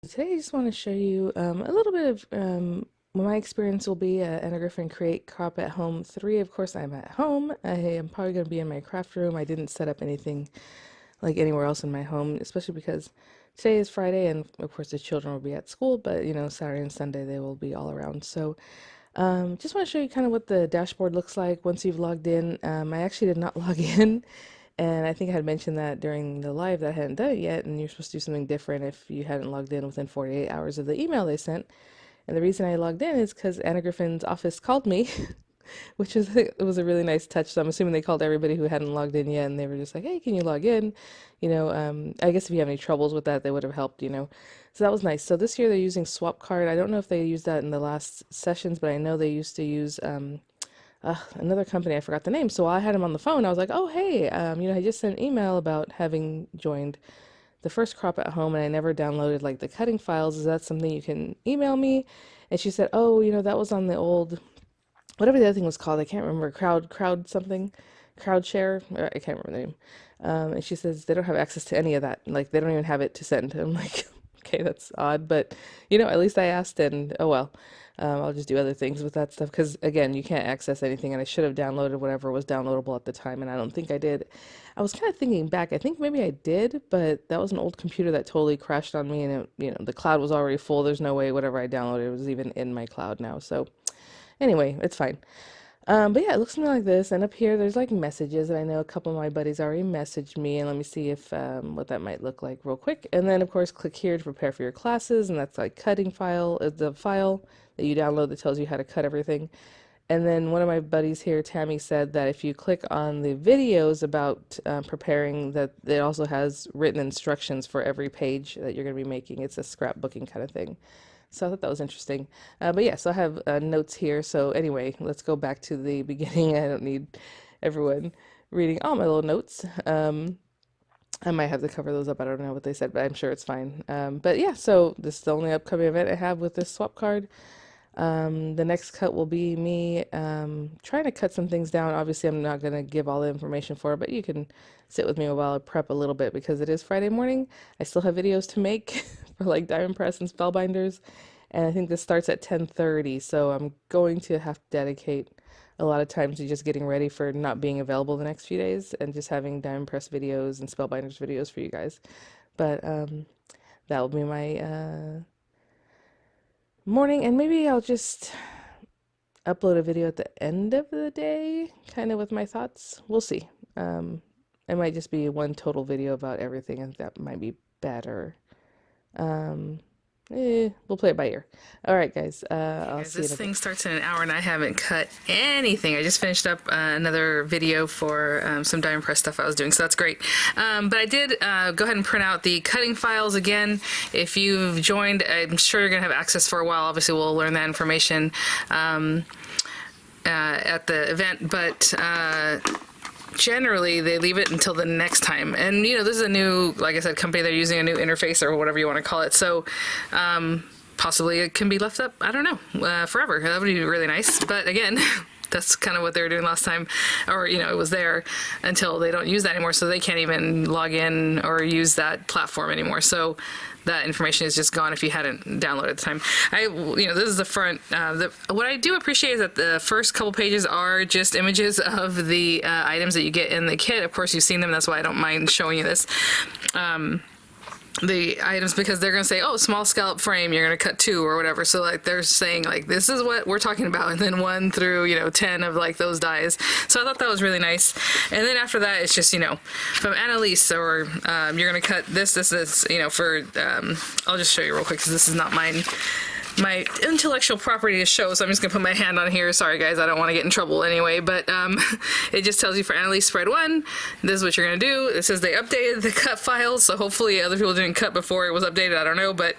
Today I just want to show you a little bit of what my experience will be at a Griffin Create Crop at Home 3. Of course, I'm at home. I am probably going to be in my craft room. I didn't set up anything like anywhere else in my home, especially because today is Friday and of course the children will be at school, but you know, Saturday and Sunday they will be all around. So just want to show you kind of what the dashboard looks like once you've logged in. I actually did not log in, and I think I had mentioned that during the live that I hadn't done it yet, and you're supposed to do something different if you hadn't logged in within 48 hours of the email they sent. And the reason I logged in is because Anna Griffin's office called me, which was it was a really nice touch. So I'm assuming they called everybody who hadn't logged in yet, and they were just like, "Hey, can you log in?" I guess if you have any troubles with that, they would have helped. So that was nice. So this year they're using Swap Card. I don't know if they used that in the last sessions, but I know they used to use another company. I forgot the name. So while I had him on the phone, I was like, "Oh, hey, I just sent an email about having joined the first crop at home, and I never downloaded like the cutting files. Is that something you can email me?" And she said, "Oh, that was on the old whatever the other thing was called. I can't remember. Crowd something, crowd share. I can't remember the name." And she says they don't have access to any of that. Like they don't even have it to send. I'm like, okay, that's odd, but at least I asked, and oh well. I'll just do other things with that stuff because again, you can't access anything, and I should have downloaded whatever was downloadable at the time, and I don't think I did. I was kind of thinking back. I think maybe I did, but that was an old computer that totally crashed on me, and the cloud was already full. There's no way whatever I downloaded was even in my cloud now. So anyway, it's fine. But yeah, it looks something like this. And up here, there's like messages. And I know a couple of my buddies already messaged me. And let me see if what that might look like real quick. And then, of course, click here to prepare for your classes. And that's like cutting file, the file that you download that tells you how to cut everything. And then one of my buddies here, Tammy, said that if you click on the videos about preparing, that it also has written instructions for every page that you're going to be making. It's a scrapbooking kind of thing. So I thought that was interesting. But yeah, so I have notes here. So anyway, let's go back to the beginning. I don't need everyone reading all my little notes. I might have to cover those up. I don't know what they said, but I'm sure it's fine. But yeah, so this is the only upcoming event I have with this swap card. The next cut will be me trying to cut some things down. Obviously, I'm not going to give all the information for it, but you can sit with me while I prep a little bit because it is Friday morning. I still have videos to make for like diamond press and spellbinders, and I think this starts at 10:30, so I'm going to have to dedicate a lot of time to just getting ready for not being available the next few days and just having diamond press videos and spellbinders videos for you guys. But that will be my morning, and maybe I'll just upload a video at the end of the day, kind of with my thoughts. We'll see. It might just be one total video about everything, and that might be better. Um, we'll play it by ear. All right, guys. I'll see you in This a bit. thing starts in an hour and I haven't cut anything. I just finished up another video for some diamond press stuff I was doing, so that's great. But I did go ahead and print out the cutting files again. If you've joined, I'm sure you're going to have access for a while. Obviously, we'll learn that information at the event, but generally they leave it until the next time. And this is a new, like I said, company. They're using a new interface or whatever you want to call it, so possibly it can be left up, I don't know, forever. That would be really nice, but again, that's kind of what they were doing last time, or it was there until they don't use that anymore, so they can't even log in or use that platform anymore. So that information is just gone if you hadn't downloaded at the time. This is the front. What I do appreciate is that the first couple pages are just images of the items that you get in the kit. Of course, you've seen them. That's why I don't mind showing you this. The items, because they're going to say, oh, small scallop frame, you're going to cut 2 or whatever. So like they're saying like, this is what we're talking about. And then 1 through, 10 of like those dies. So I thought that was really nice. And then after that, it's just, from Annalise, or you're going to cut this, for, I'll just show you real quick because this is not mine. My intellectual property to show, so I'm just gonna put my hand on here. Sorry guys, I don't want to get in trouble anyway, but it just tells you for Annalise spread 1, this is what you're gonna do. It says they updated the cut files, so hopefully other people didn't cut before it was updated, I don't know, but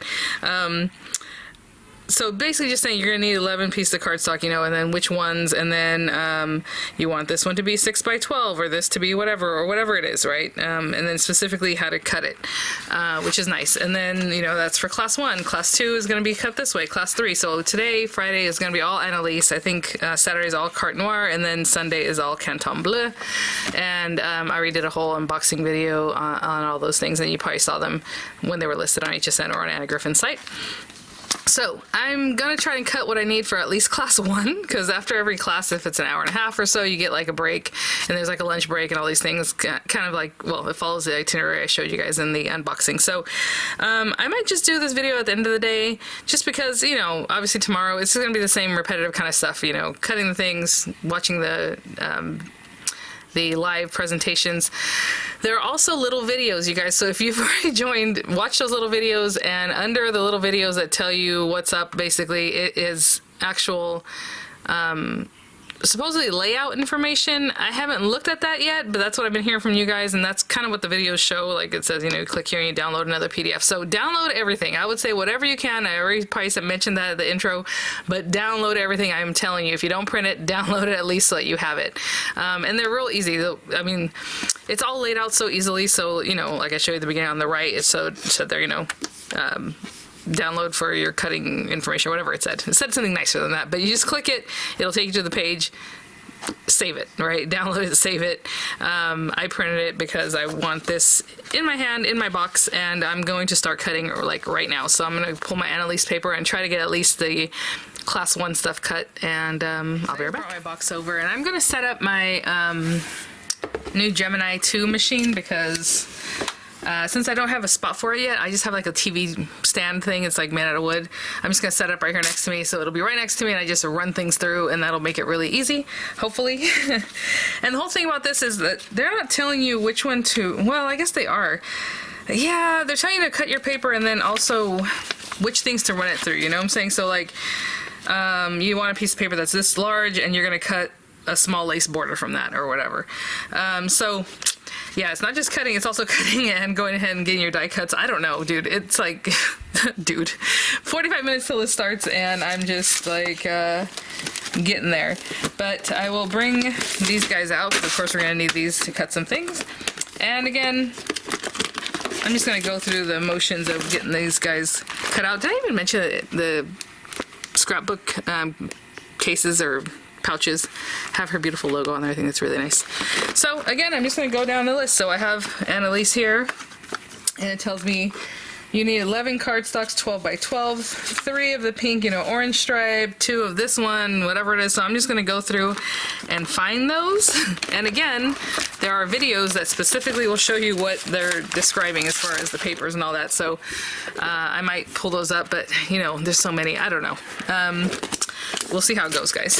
so basically just saying you're going to need 11 pieces of cardstock, you know, and then which ones, and then you want this one to be 6 by 12 or this to be whatever, or whatever it is, right? And then specifically how to cut it, which is nice. And then, you know, that's for class 1. Class 2 is going to be cut this way, class 3. So today, Friday, is going to be all Annalise. I think Saturday is all Carte Noir, and then Sunday is all Canton Bleu. And I already did a whole unboxing video on all those things, and you probably saw them when they were listed on HSN or on Anna Griffin's site. So I'm gonna try and cut what I need for at least class 1, because after every class, if it's an hour and a half or so, you get like a break, and there's like a lunch break and all these things, kind of like, well, it follows the itinerary I showed you guys in the unboxing. So I might just do this video at the end of the day, just because, you know, obviously tomorrow it's gonna be the same repetitive kind of stuff, you know, cutting the things, watching the live presentations. There are also little videos, you guys, so if you've already joined, watch those little videos, and under the little videos that tell you what's up, basically, it is actual supposedly layout information. I haven't looked at that yet, but that's what I've been hearing from you guys, and that's kind of what the videos show. Like it says, you know, click here and you download another PDF. So download everything. I would say whatever you can. I already probably mentioned that at the intro, but download everything. I'm telling you, if you don't print it, download it at least so that you have it. And they're real easy. I mean, it's all laid out so easily. So, you know, like I showed you at the beginning on the right, it said there, you know, download for your cutting information, whatever it said. It said something nicer than that, but you just click it, it'll take you to the page, save it, right? Download it, save it. I printed it because I want this in my hand, in my box, and I'm going to start cutting like right now. So I'm going to pull my Annalise paper and try to get at least the class 1 stuff cut, and I'll be right back. I brought my box over, and I'm going to set up my new Gemini 2 machine, because since I don't have a spot for it yet, I just have like a TV stand thing. It's like made out of wood. I'm just gonna set it up right here next to me, so it'll be right next to me, and I just run things through, and that'll make it really easy, hopefully. And the whole thing about this is that they're not telling you which one to, well, I guess they are. Yeah, they're telling you to cut your paper, and then also which things to run it through, you know what I'm saying? So like, you want a piece of paper that's this large, and you're gonna cut a small lace border from that, or whatever. So yeah, it's not just cutting, it's also cutting and going ahead and getting your die cuts. I don't know, dude. It's like, dude, 45 minutes till it starts, and I'm just like getting there. But I will bring these guys out, because of course we're going to need these to cut some things. And again, I'm just going to go through the motions of getting these guys cut out. Did I even mention the scrapbook cases or pouches have her beautiful logo on there? I think that's really nice. So again, I'm just going to go down the list. So I have Annalise here, and it tells me you need 11 cardstocks, 12 by 12, 3 of the pink, you know, orange stripe, 2 of this one, whatever it is. So I'm just going to go through and find those. And again, there are videos that specifically will show you what they're describing as far as the papers and all that. So I might pull those up, but you know, there's so many, I don't know. We'll see how it goes, guys.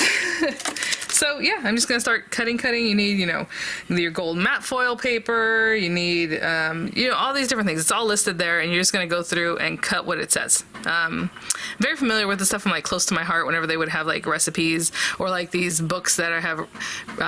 So yeah, I'm just gonna start cutting. You need, you know, your gold matte foil paper, you need, you know, all these different things. It's all listed there, and you're just gonna go through and cut what it says. Very familiar with the stuff from like close to my heart whenever they would have like recipes, or like these books that I have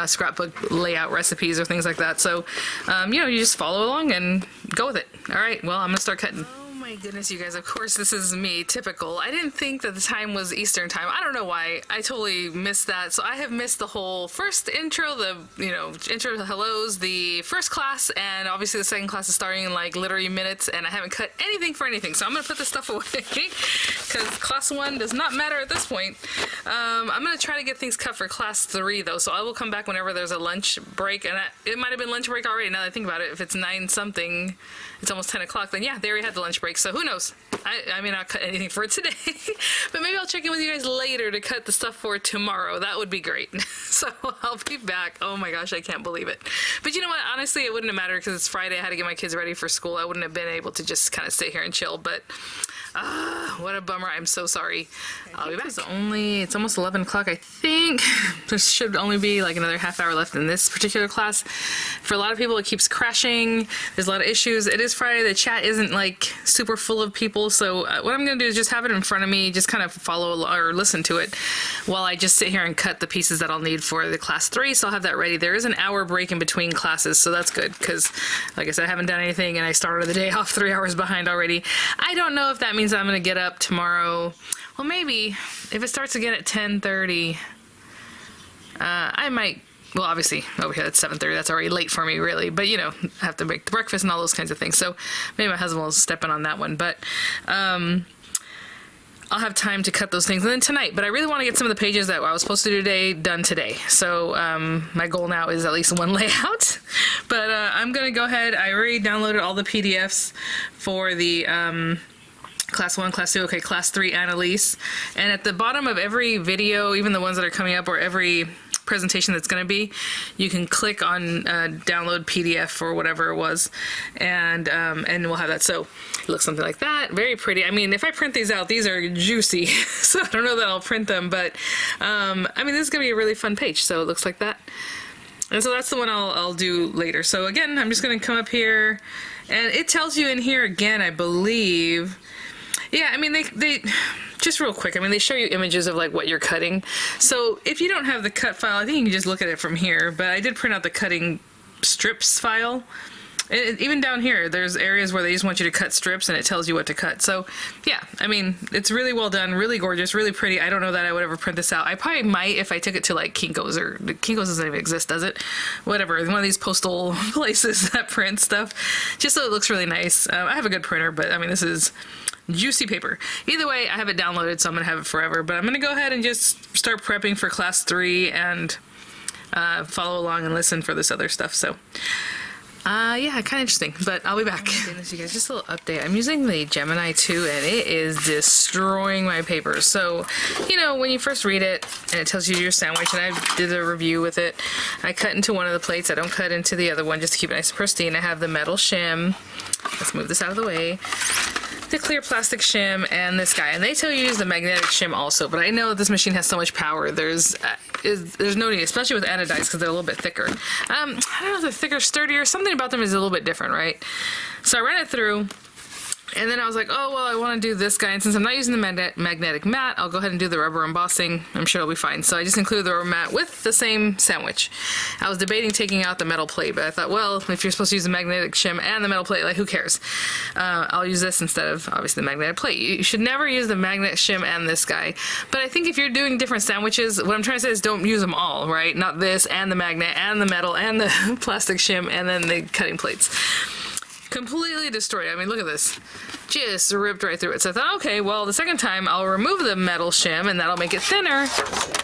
scrapbook layout recipes or things like that. So, you know, you just follow along and go with it. All right, well, I'm gonna start cutting. My goodness, you guys, of course this is me, typical. I didn't think that the time was Eastern time. I don't know why. I totally missed that. So I have missed the whole first intro, the, you know, intro to hellos, the first class, and obviously the second class is starting in like literally minutes, and I haven't cut anything for anything. So I'm gonna put this stuff away because class 1 does not matter at this point. I'm gonna try to get things cut for class 3 though. So I will come back whenever there's a lunch break, and it might have been lunch break already now that I think about it. If it's 9 something, it's almost 10 o'clock, then yeah, they already had the lunch break. So who knows? I may not cut anything for today, but maybe I'll check in with you guys later to cut the stuff for tomorrow. That would be great. So I'll be back. Oh my gosh, I can't believe it. But you know what? Honestly, it wouldn't have mattered because it's Friday. I had to get my kids ready for school. I wouldn't have been able to just kind of sit here and chill, but what a bummer. I'm so sorry. I'll be back. It's almost 11 o'clock, I think. There should only be like another half hour left in this particular class. For a lot of people, it keeps crashing. There's a lot of issues. It is Friday. The chat isn't like super full of people. So what I'm going to do is just have it in front of me, just kind of follow or listen to it while I just sit here and cut the pieces that I'll need for the class 3. So I'll have that ready. There is an hour break in between classes, so that's good because, like I said, I haven't done anything and I started the day off 3 hours behind already. I don't know if that means I'm going to get up tomorrow Well, maybe if it starts again at 10:30, I might. Well, obviously over here it's 7:30. That's already late for me, really. But you know, I have to make the breakfast and all those kinds of things. So maybe my husband will step in on that one. But I'll have time to cut those things. And then tonight, but I really want to get some of the pages that I was supposed to do today done today. So my goal now is at least one layout. But I'm going to go ahead. I already downloaded all the PDFs for the Class 1, Class 2, okay, Class 3 Annalise. And at the bottom of every video, even the ones that are coming up, or every presentation that's going to be, you can click on download PDF or whatever it was, and we'll have that. So it looks something like that. Very pretty. I mean, if I print these out, these are juicy, so I don't know that I'll print them, but I mean, this is going to be a really fun page. So it looks like that. And so that's the one I'll do later. So again, I'm just going to come up here, and it tells you in here again, I believe. Yeah, I mean, they just real quick, I mean, they show you images of like what you're cutting. So if you don't have the cut file, I think you can just look at it from here, but I did print out the cutting strips file. Even down here, there's areas where they just want you to cut strips and it tells you what to cut. So yeah, I mean, it's really well done, really gorgeous, really pretty. I don't know that I would ever print this out. I probably might if I took it to like Kinko's, or Kinko's doesn't even exist, does it? Whatever, one of these postal places that print stuff, just so it looks really nice. I have a good printer, but I mean, this is juicy paper. Either way, I have it downloaded, so I'm gonna have it forever, but I'm gonna go ahead and just start prepping for Class 3 and follow along and listen for this other stuff. So yeah, kind of interesting, but I'll be back. Oh my goodness, you guys, just a little update. I'm using the Gemini 2 and it is destroying my papers. So, you know, when you first read it and it tells you your sandwich, and I did a review with it, I cut into one of the plates. I don't cut into the other one just to keep it nice and pristine. I have the metal shim. Let's move this out of the way. The clear plastic shim and this guy, and they tell you to use the magnetic shim also, but I know that this machine has so much power, there's no need, especially with anodized, because they're a little bit thicker. I don't know if they're thicker, sturdier, something about them is a little bit different, right? So I ran it through, and then I was like, oh, well, I want to do this guy, and since I'm not using the magnetic mat, I'll go ahead and do the rubber embossing. I'm sure it'll be fine. So I just included the rubber mat with the same sandwich. I was debating taking out the metal plate, but I thought, well, if you're supposed to use the magnetic shim and the metal plate, like, who cares? I'll use this instead of, obviously, the magnetic plate. You should never use the magnet shim and this guy. But I think if you're doing different sandwiches, what I'm trying to say is don't use them all, right? Not this and the magnet and the metal and the plastic shim and then the cutting plates. Completely destroyed. I mean, look at this. Just ripped right through it. So I thought, okay, well, the second time I'll remove the metal shim and that'll make it thinner,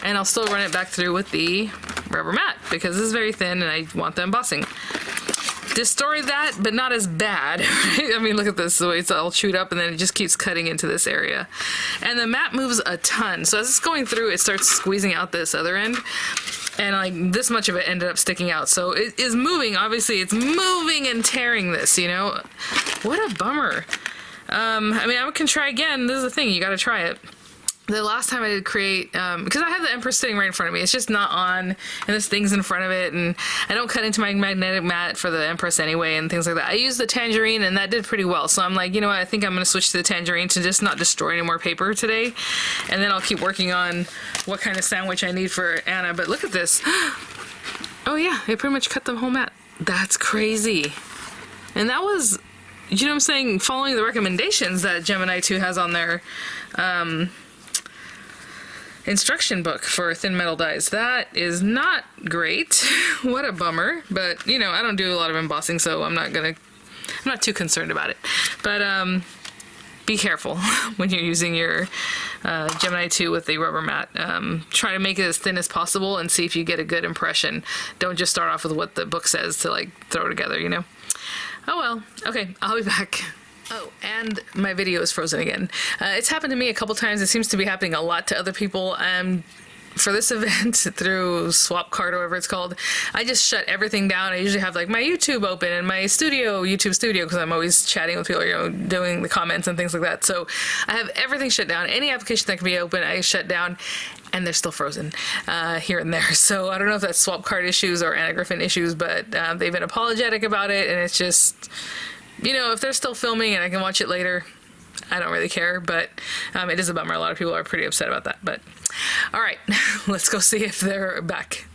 and I'll still run it back through with the rubber mat because this is very thin and I want the embossing. Destroyed that, but not as bad. Right? I mean, look at this, the way it's all chewed up, and then it just keeps cutting into this area. And the mat moves a ton. So as it's going through, it starts squeezing out this other end. And like this much of it ended up sticking out. So it is moving, obviously it's moving and tearing this, you know? What a bummer. I mean, I can try again. This is the thing, you gotta try it. The last time I did create, because I have the Empress sitting right in front of me, it's just not on, and there's things in front of it, and I don't cut into my magnetic mat for the Empress anyway, and things like that. I used the Tangerine, and that did pretty well, so I'm like, you know what, I think I'm going to switch to the Tangerine to just not destroy any more paper today, and then I'll keep working on what kind of sandwich I need for Anna. But look at this. Oh yeah, it pretty much cut the whole mat. That's crazy. And that was, you know what I'm saying, following the recommendations that Gemini 2 has on their instruction book for thin metal dies. That is not great. What a bummer. But, you know, I don't do a lot of embossing, so I'm not too concerned about it. But be careful when you're using your Gemini 2 with the rubber mat. Try to make it as thin as possible and see if you get a good impression. Don't just start off with what the book says to like throw together, you know? Oh well. Okay, I'll be back. Oh, and my video is frozen again. It's happened to me a couple times. It seems to be happening a lot to other people. For this event, through Swapcard or whatever it's called, I just shut everything down. I usually have like my YouTube open and my YouTube studio, because I'm always chatting with people, you know, doing the comments and things like that. So I have everything shut down. Any application that can be open, I shut down, and they're still frozen here and there. So I don't know if that's Swapcard issues or Anna Griffin issues, but they've been apologetic about it, and it's just, you know, if they're still filming and I can watch it later, I don't really care, but it is a bummer. A lot of people are pretty upset about that. But all right, let's go see if they're back.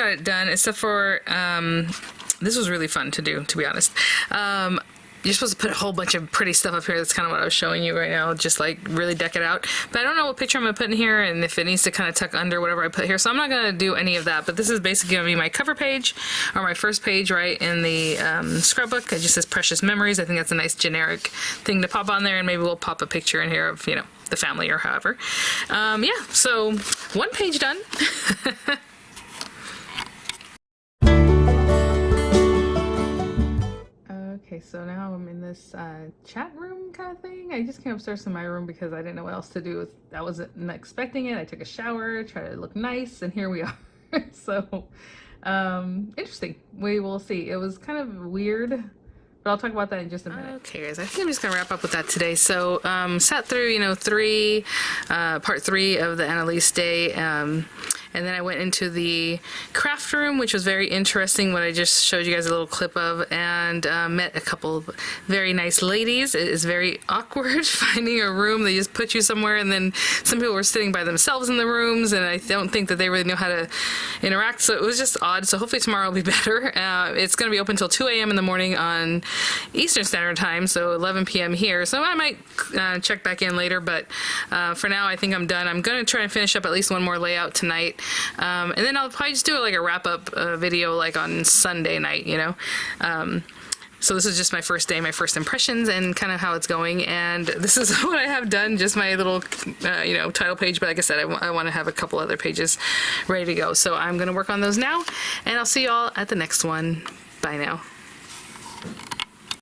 got it done, except for this was really fun to do, to be honest. You're supposed to put a whole bunch of pretty stuff up here. That's kind of what I was showing you right now, just like really deck it out. But I don't know what picture I'm going to put in here and if it needs to kind of tuck under whatever I put here. So I'm not going to do any of that. But this is basically going to be my cover page, or my first page right in the scrapbook. It just says Precious Memories. I think that's a nice generic thing to pop on there. And maybe we'll pop a picture in here of, you know, the family or however. Yeah, so one page done. Okay, so now I'm in this chat room kind of thing. I just came upstairs to my room because I didn't know what else to do. I wasn't expecting it. I took a shower, tried to look nice, and here we are. So, interesting. We will see. It was kind of weird, but I'll talk about that in just a minute. Okay, guys, I think I'm just gonna wrap up with that today. So, sat through, you know, part three of the Annalise Day. And then I went into the craft room, which was very interesting, what I just showed you guys a little clip of, and met a couple of very nice ladies. It is very awkward finding a room. They just put you somewhere, and then some people were sitting by themselves in the rooms, and I don't think that they really know how to interact, so it was just odd. So hopefully tomorrow will be better. It's going to be open until 2 a.m. in the morning on Eastern Standard Time, so 11 p.m. here. So I might check back in later, but for now I think I'm done. I'm going to try and finish up at least one more layout tonight. And then I'll probably just do like a wrap-up video like on Sunday night, you know. So this is just my first day, my first impressions, and kind of how it's going. And this is what I have done, just my little, you know, title page. But like I said, I want to have a couple other pages ready to go. So I'm going to work on those now, and I'll see you all at the next one. Bye now.